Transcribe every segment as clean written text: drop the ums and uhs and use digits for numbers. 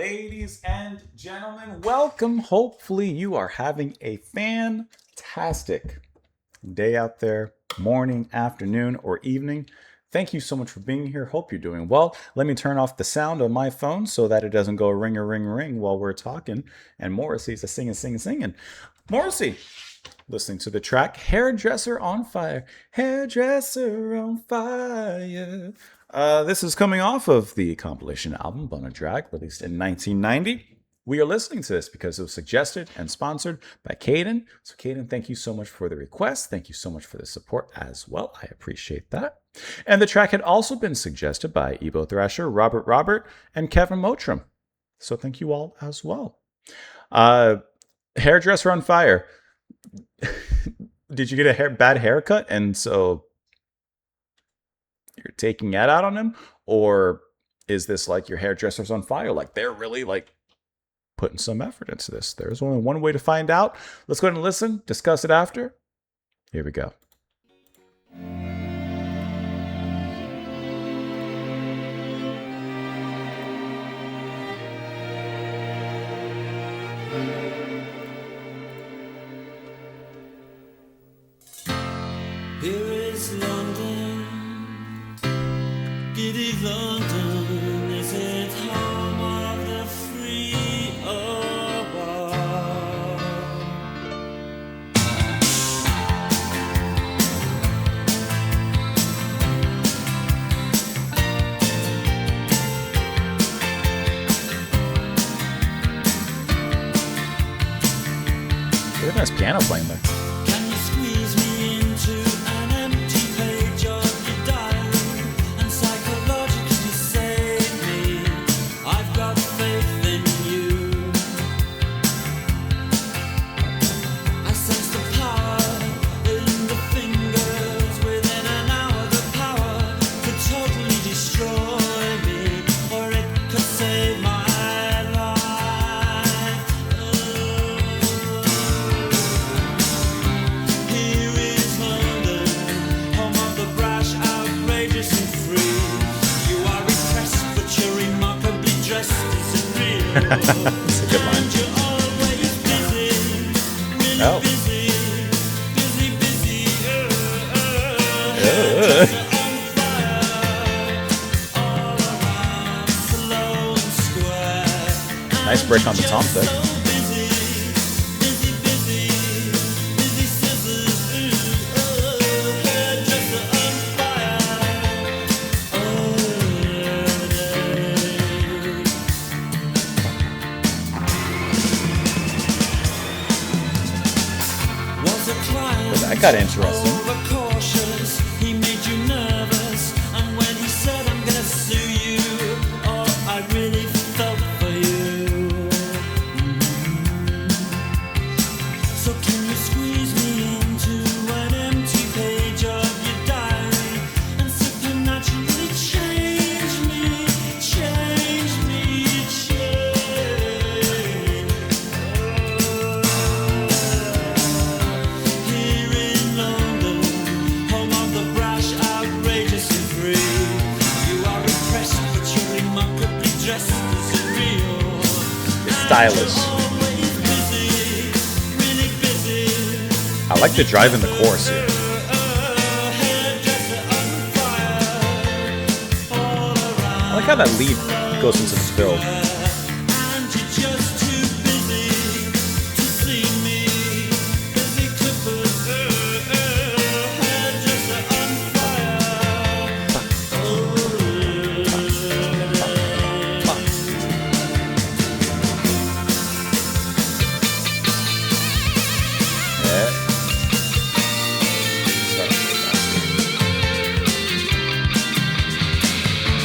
Ladies and gentlemen, welcome. Hopefully, you are having a fantastic day out there, morning, afternoon, or evening. Thank you so much for being here. Hope you're doing well. Let me turn off the sound on my phone so that it doesn't go ring a ring ring while we're talking. And Morrissey's a singing. Morrissey, listening to the track Hairdresser on Fire. Hairdresser on Fire. This is coming off of the compilation album Bone and Drag, released in 1990. We are listening to this because it was suggested and sponsored by Caden. So, Caden, thank you so much for the request. Thank you so much for the support as well. I appreciate that. And the track had also been suggested by Ebo Thrasher, Robert, and Kevin Motram. So, thank you all as well. Hairdresser on Fire. Did you get a bad haircut and so you're taking that out on him? Or is this like your hairdresser's on fire? Like they're really like putting some effort into this. There's only one way to find out. Let's go ahead and listen, discuss it after. Here we go. Here is London, giddy London, is it home of the free or wild? Very nice piano playing there. Can you squeeze me into an empty page of your diary and psychologically save me? I've got faith in you. I sense the power in the fingers. Within an hour, the power could totally destroy me, or it could save my life. Here is London, home of the brash, outrageous and free. You are repressed, but you're remarkably dressed as real. That's a good line. And you're always busy, really Oh. busy. Ugh. On fire, all around Sloane Square. Nice break on the tom there. So busy scissors, hairdresser on fire. Was a client That got interesting. overcautious? He made you nervous, and when he said I'm gonna sue you, oh, I really felt for you. So can you squeeze me into an empty page of your diary and supernaturally change me, change me, Here in London, home of the brash, outrageous and free. You are repressed, but you're remarkably dressed as real. It's stylish. Always busy, really busy. I like the drive in the chorus here. Hairdresser on fire, all around. I like how that lead goes into the build. And you're just too busy to see me. Busy clippers, hairdresser on Yeah.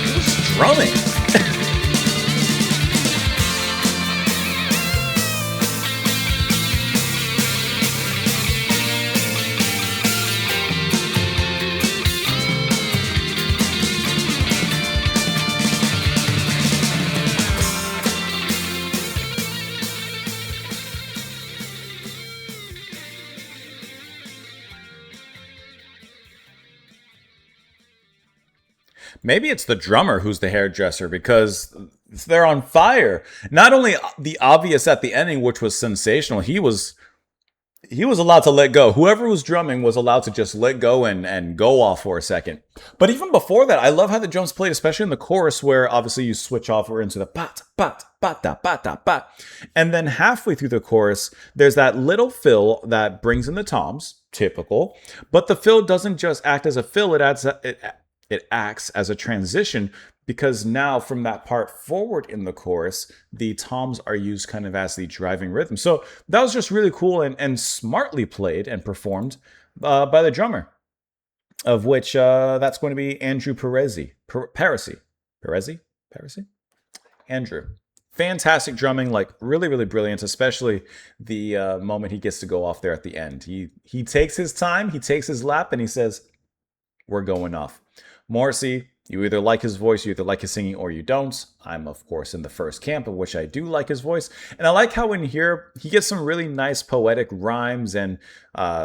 Who's drumming? Maybe it's the drummer who's the hairdresser, because they're on fire. Not only the obvious at the ending, which was sensational, he was allowed to let go. Whoever was drumming was allowed to just let go and go off for a second. But even before that, I love how the drums played, especially in the chorus, where obviously you switch off or into the bat, bat, bat, da, bat, da, bat. And then halfway through the chorus, there's that little fill that brings in the toms, typical. But the fill doesn't just act as a fill, it acts as a transition, because now from that part forward in the chorus, the toms are used kind of as the driving rhythm. So that was just really cool and smartly played and performed by the drummer, of which that's going to be Andrew Parisi. Andrew. Fantastic drumming, like really, really brilliant, especially the moment he gets to go off there at the end. He takes his time, he takes his lap, and he says, we're going off. Morrissey, you either like his voice, you either like his singing, or you don't. I'm, of course, in the first camp, of which I do like his voice. And I like how in here, he gets some really nice poetic rhymes and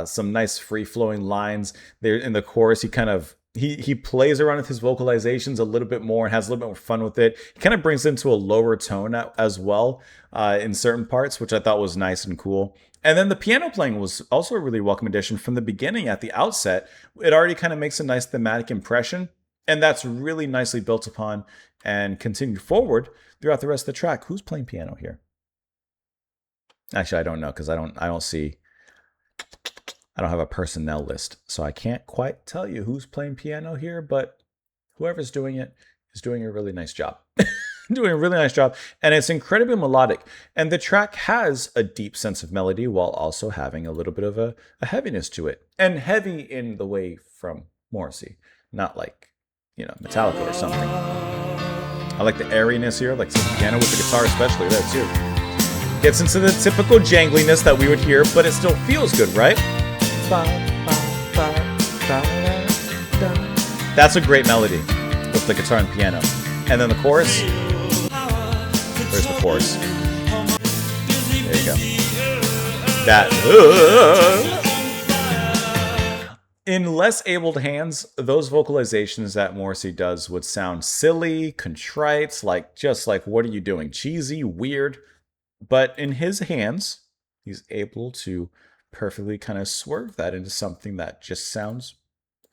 some nice free-flowing lines. There in the chorus, he plays around with his vocalizations a little bit more and has a little bit more fun with it. He kind of brings it into a lower tone as well in certain parts, which I thought was nice and cool. And then the piano playing was also a really welcome addition from the beginning. At the outset, it already kind of makes a nice thematic impression, and that's really nicely built upon and continued forward throughout the rest of the track. Who's playing piano here? Actually, I don't know, because I don't have a personnel list, so I can't quite tell you who's playing piano here, but whoever's doing it is doing a really nice job. Doing a really nice job, and it's incredibly melodic. And the track has a deep sense of melody while also having a little bit of a heaviness to it. And heavy in the way from Morrissey, not like, Metallica or something. I like the airiness here, like the piano with the guitar especially there too. Gets into the typical jangliness that we would hear, but it still feels good, right? That's a great melody with the guitar and piano. And then the chorus. Where's the chorus? There you go. That. In less abled hands, those vocalizations that Morrissey does would sound silly, contrite, just like, what are you doing? Cheesy, weird. But in his hands, he's able to perfectly kind of swerve that into something that just sounds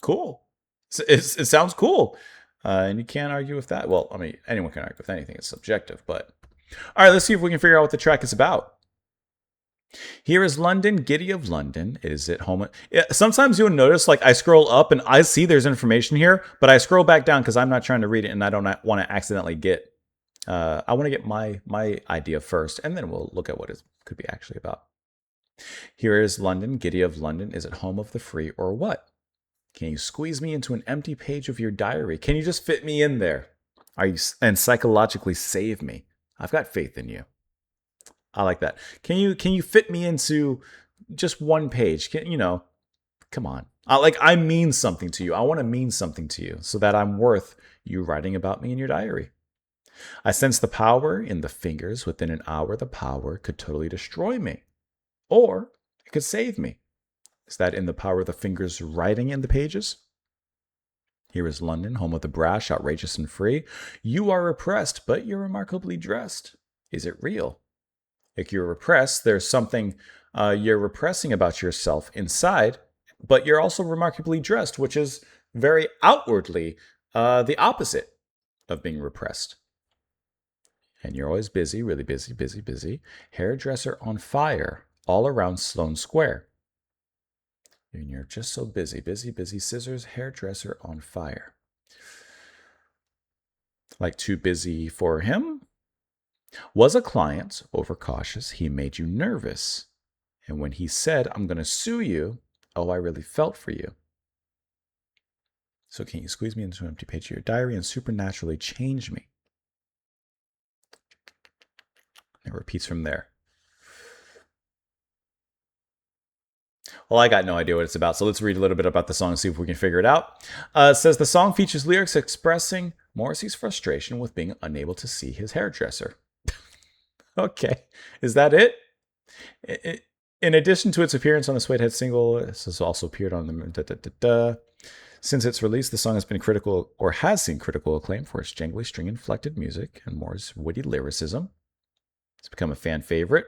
cool. It sounds cool. And you can't argue with that. Well, I mean, anyone can argue with anything. It's subjective, but... All right, let's see if we can figure out what the track is about. Here is London, Giddy of London. Is it home? Yeah, sometimes you'll notice, I scroll up and I see there's information here, but I scroll back down because I'm not trying to read it and I don't want to accidentally get... I want to get my idea first, and then we'll look at what it could be actually about. Here is London, Giddy of London. Is it home of the free or what? Can you squeeze me into an empty page of your diary? Can you just fit me in there? And psychologically save me? I've got faith in you. I like that. Can you fit me into just one page? Come on. I mean something to you. I want to mean something to you so that I'm worth you writing about me in your diary. I sense the power in the fingers. Within an hour, the power could totally destroy me. Or it could save me. Is that in the power of the fingers writing in the pages? Here is London, home of the brash, outrageous and free. You are repressed, but you're remarkably dressed. Is it real? If you're repressed, there's something you're repressing about yourself inside, but you're also remarkably dressed, which is very outwardly the opposite of being repressed. And you're always busy, really busy, busy, busy. Hairdresser on fire all around Sloane Square. And you're just so busy, busy, busy. Scissors, hairdresser on fire. Like too busy for him? Was a client overcautious? He made you nervous. And when he said, I'm going to sue you, oh, I really felt for you. So can you squeeze me into an empty page of your diary and supernaturally change me? It repeats from there. Well, I got no idea what it's about, so let's read a little bit about the song and see if we can figure it out. It says the song features lyrics expressing Morrissey's frustration with being unable to see his hairdresser. Okay, is that it? In addition to its appearance on the Suedehead single, this has also appeared on the... Since its release, the song has been critical or has seen critical acclaim for its jangly string-inflected music and Moore's witty lyricism. It's become a fan favorite.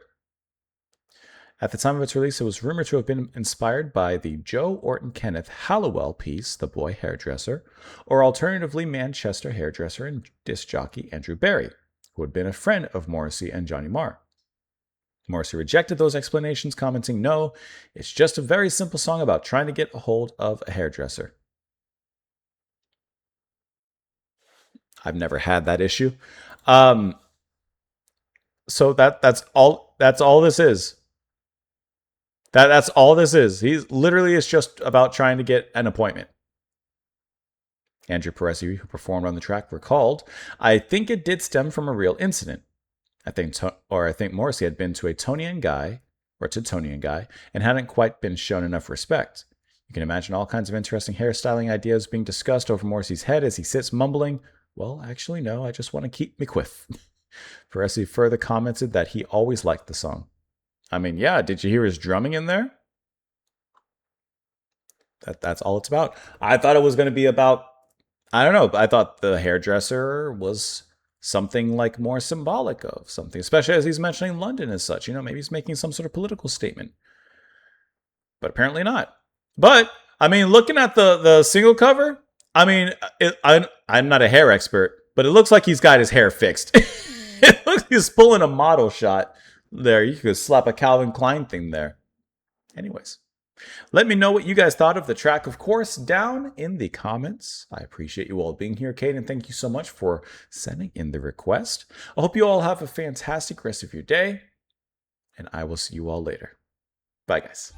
At the time of its release, it was rumored to have been inspired by the Joe Orton Kenneth Hallowell piece, The Boy Hairdresser, or alternatively Manchester hairdresser and disc jockey Andrew Barry, who had been a friend of Morrissey and Johnny Marr. Morrissey rejected those explanations, commenting, "No, it's just a very simple song about trying to get a hold of a hairdresser." I've never had that issue. So that's all this is. That's all this is. He's literally is just about trying to get an appointment. Andrew Morrissey, who performed on the track, recalled, "I think it did stem from a real incident. I think Morrissey had been to a Tonian guy and hadn't quite been shown enough respect. You can imagine all kinds of interesting hairstyling ideas being discussed over Morrissey's head as he sits mumbling, 'Well, actually, no, I just want to keep me quiff.'" Morrissey further commented that he always liked the song. I mean, yeah, did you hear his drumming in there? That's all it's about. I thought it was going to be about, I don't know, I thought the hairdresser was something like more symbolic of something, especially as he's mentioning London as such. Maybe he's making some sort of political statement. But apparently not. But, I mean, looking at the single cover, I mean, I'm not a hair expert, but it looks like he's got his hair fixed. It looks like he's pulling a model shot there. You could slap a Calvin Klein thing there. Anyways, let me know what you guys thought of the track, of course, down in the comments. I appreciate you all being here, Kate, and thank you so much for sending in the request. I hope you all have a fantastic rest of your day, and I will see you all later. Bye, guys.